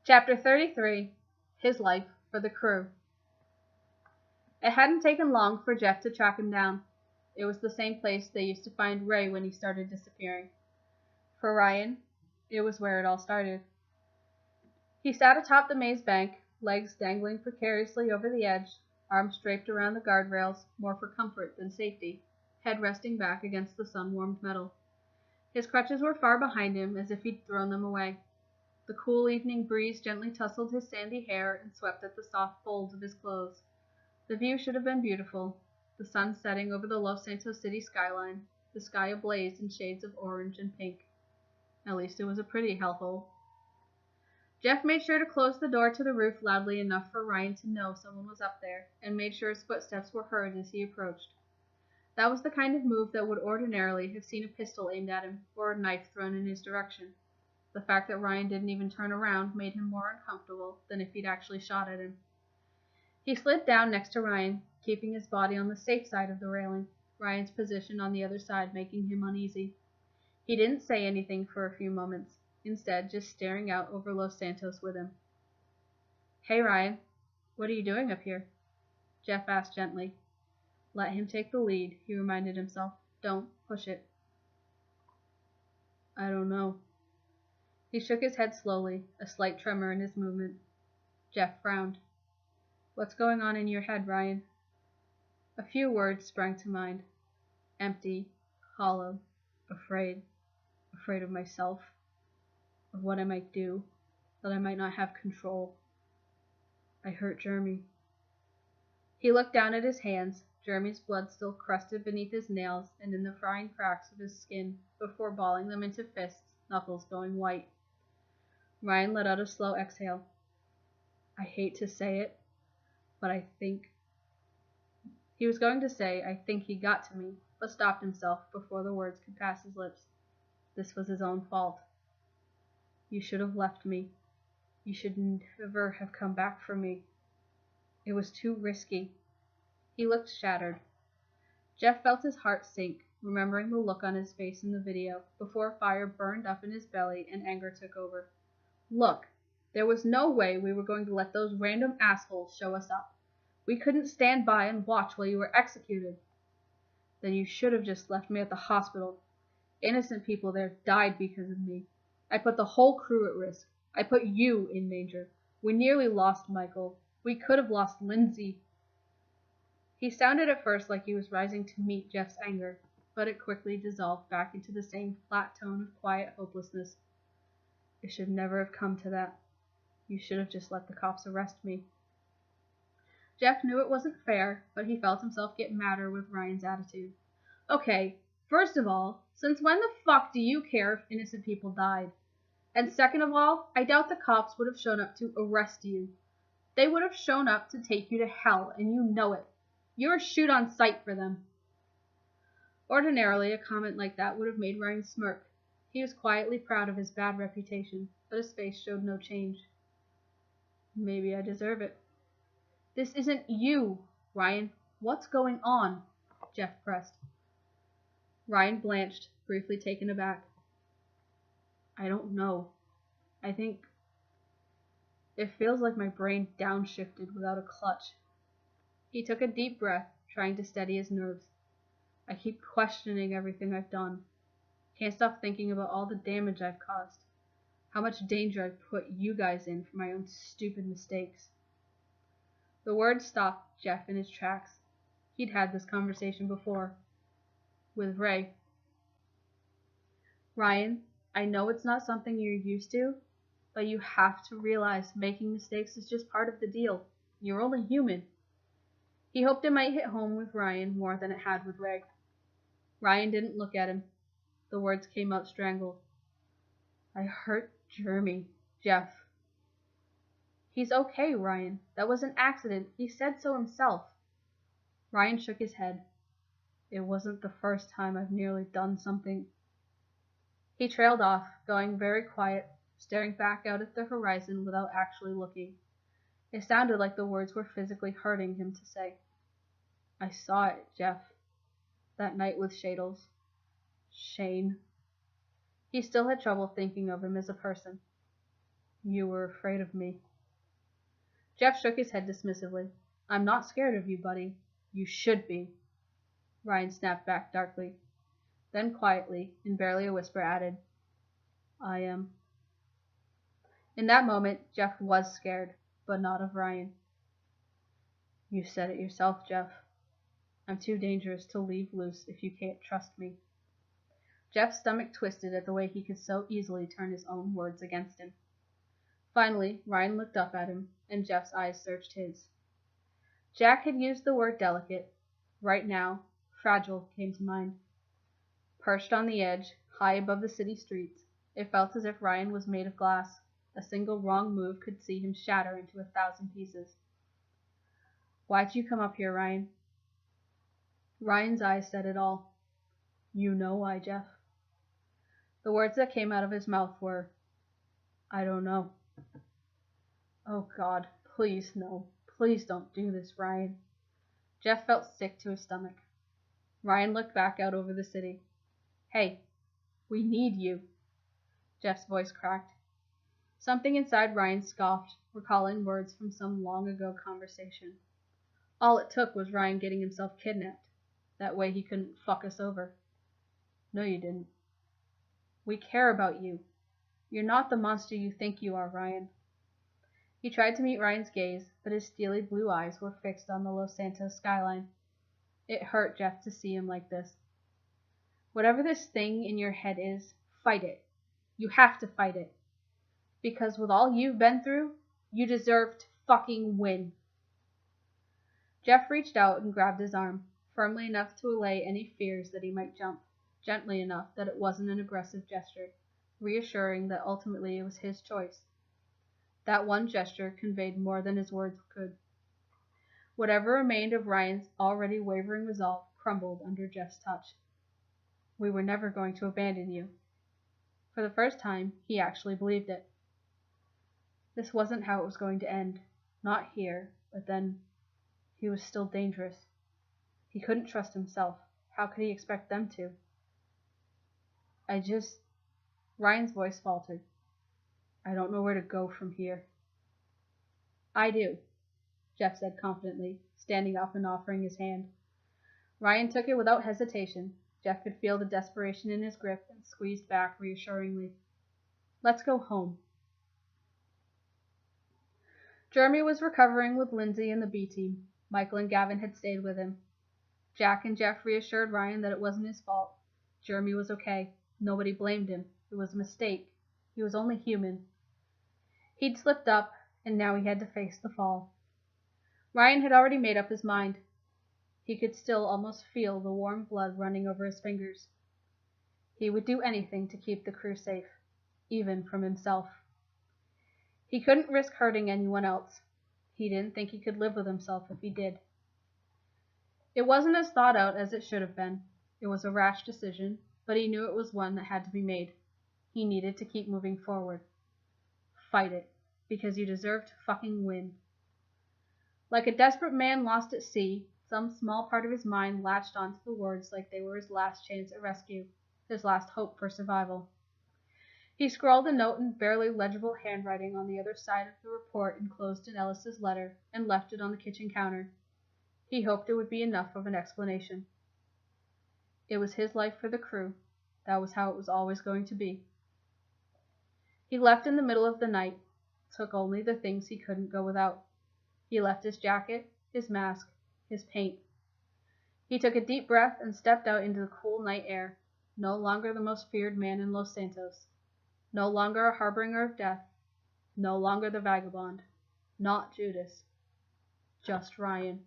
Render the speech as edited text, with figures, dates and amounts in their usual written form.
Chapter 33. His Life for the Crew. It hadn't taken long for Jeff to track him down. It was the same place they used to find Ray when he started disappearing. For Ryan, it was where it all started. He sat atop the maze bank, legs dangling precariously over the edge, arms draped around the guardrails, more for comfort than safety, head resting back against the sun-warmed metal. His crutches were far behind him, as if he'd thrown them away. The cool evening breeze gently tousled his sandy hair and swept at the soft folds of his clothes. The view should have been beautiful, the sun setting over the Los Santos city skyline, the sky ablaze in shades of orange and pink. At least it was a pretty hellhole. Jeff made sure to close the door to the roof loudly enough for Ryan to know someone was up there, and made sure his footsteps were heard as he approached. That was the kind of move that would ordinarily have seen a pistol aimed at him, or a knife thrown in his direction. The fact that Ryan didn't even turn around made him more uncomfortable than if he'd actually shot at him. He slid down next to Ryan, keeping his body on the safe side of the railing, Ryan's position on the other side making him uneasy. He didn't say anything for a few moments, instead just staring out over Los Santos with him. "Hey, Ryan, what are you doing up here?" Jeff asked gently. Let him take the lead, he reminded himself. Don't push it. "I don't know." He shook his head slowly, a slight tremor in his movement. Jeff frowned. "What's going on in your head, Ryan?" A few words sprang to mind. Empty, hollow, afraid. Afraid of myself, of what I might do, that I might not have control. I hurt Jeremy. He looked down at his hands, Jeremy's blood still crusted beneath his nails and in the frying cracks of his skin, before balling them into fists, knuckles going white. Ryan let out a slow exhale. "I hate to say it, but I think..." He was going to say, "I think he got to me," but stopped himself before the words could pass his lips. This was his own fault. "You should have left me. You should never have come back for me. It was too risky." He looked shattered. Jeff felt his heart sink, remembering the look on his face in the video, before fire burned up in his belly and anger took over. Look, there was no way we were going to let those random assholes show us up. We couldn't stand by and watch while you were executed. Then you should have just left me at the hospital. Innocent people there died because of me. I put the whole crew at risk. I put you in danger. We nearly lost Michael. We could have lost Lindsay. He sounded at first like he was rising to meet Jeff's anger, but it quickly dissolved back into the same flat tone of quiet hopelessness. It should never have come to that. You should have just let the cops arrest me. Jeff knew it wasn't fair, but he felt himself get madder with Ryan's attitude. Okay, first of all, since when the fuck do you care if innocent people died? And second of all, I doubt the cops would have shown up to arrest you. They would have shown up to take you to hell, and you know it. You're a shoot on sight for them. Ordinarily, a comment like that would have made Ryan smirk. He was quietly proud of his bad reputation, but his face showed no change. Maybe I deserve it. This isn't you, Ryan. What's going on? Jeff pressed. Ryan blanched, briefly taken aback. I don't know. I think it feels like my brain downshifted without a clutch. He took a deep breath, trying to steady his nerves. I keep questioning everything I've done. Can't stop thinking about all the damage I've caused. How much danger I've put you guys in for my own stupid mistakes. The words stopped Jeff in his tracks. He'd had this conversation before. With Ray. Ryan, I know it's not something you're used to, but you have to realize making mistakes is just part of the deal. You're only human. He hoped it might hit home with Ryan more than it had with Ray. Ryan didn't look at him. The words came out strangled. I hurt Jeremy, Jeff. He's okay, Ryan. That was an accident. He said so himself. Ryan shook his head. It wasn't the first time I've nearly done something. He trailed off, going very quiet, staring back out at the horizon without actually looking. It sounded like the words were physically hurting him to say. I saw it, Jeff. That night with Shadles. Shane. He still had trouble thinking of him as a person. You were afraid of me. Jeff shook his head dismissively. I'm not scared of you, buddy. You should be. Ryan snapped back darkly. Then quietly, in barely a whisper, added, I am. In that moment, Jeff was scared, but not of Ryan. You said it yourself, Jeff. I'm too dangerous to leave loose if you can't trust me. Jeff's stomach twisted at the way he could so easily turn his own words against him. Finally, Ryan looked up at him, and Jeff's eyes searched his. Jack had used the word delicate. Right now, fragile came to mind. Perched on the edge, high above the city streets, it felt as if Ryan was made of glass. A single wrong move could see him shatter into 1,000 pieces. Why'd you come up here, Ryan? Ryan's eyes said it all. You know why, Jeff. The words that came out of his mouth were, I don't know. Oh God, please no. Please don't do this, Ryan. Jeff felt sick to his stomach. Ryan looked back out over the city. Hey, we need you. Jeff's voice cracked. Something inside Ryan scoffed, recalling words from some long ago conversation. All it took was Ryan getting himself kidnapped. That way he couldn't fuck us over. No, you didn't. We care about you. You're not the monster you think you are, Ryan. He tried to meet Ryan's gaze, but his steely blue eyes were fixed on the Los Santos skyline. It hurt Jeff to see him like this. Whatever this thing in your head is, fight it. You have to fight it. Because with all you've been through, you deserve to fucking win. Jeff reached out and grabbed his arm, firmly enough to allay any fears that he might jump, gently enough that it wasn't an aggressive gesture, reassuring that ultimately it was his choice. That one gesture conveyed more than his words could. Whatever remained of Ryan's already wavering resolve crumbled under Jeff's touch. We were never going to abandon you. For the first time, he actually believed it. This wasn't how it was going to end. Not here, but then he was still dangerous. He couldn't trust himself. How could he expect them to? Ryan's voice faltered. I don't know where to go from here. I do, Jeff said confidently, standing up and offering his hand. Ryan took it without hesitation. Jeff could feel the desperation in his grip and squeezed back reassuringly. Let's go home. Jeremy was recovering with Lindsay and the B team. Michael and Gavin had stayed with him. Jack and Jeff reassured Ryan that it wasn't his fault. Jeremy was okay. Nobody blamed him. It was a mistake. He was only human. He'd slipped up, and now he had to face the fall. Ryan had already made up his mind. He could still almost feel the warm blood running over his fingers. He would do anything to keep the crew safe, even from himself. He couldn't risk hurting anyone else. He didn't think he could live with himself if he did. It wasn't as thought out as it should have been. It was a rash decision, but he knew it was one that had to be made. He needed to keep moving forward. Fight it, because you deserve to fucking win. Like a desperate man lost at sea, some small part of his mind latched onto the words like they were his last chance at rescue, his last hope for survival. He scrawled a note in barely legible handwriting on the other side of the report enclosed in Ellis's letter and left it on the kitchen counter. He hoped it would be enough of an explanation. It was his life for the crew. That was how it was always going to be. He left in the middle of the night, took only the things he couldn't go without. He left his jacket, his mask, his paint. He took a deep breath and stepped out into the cool night air, no longer the most feared man in Los Santos, no longer a harbinger of death, no longer the vagabond, not Judas, just Ryan.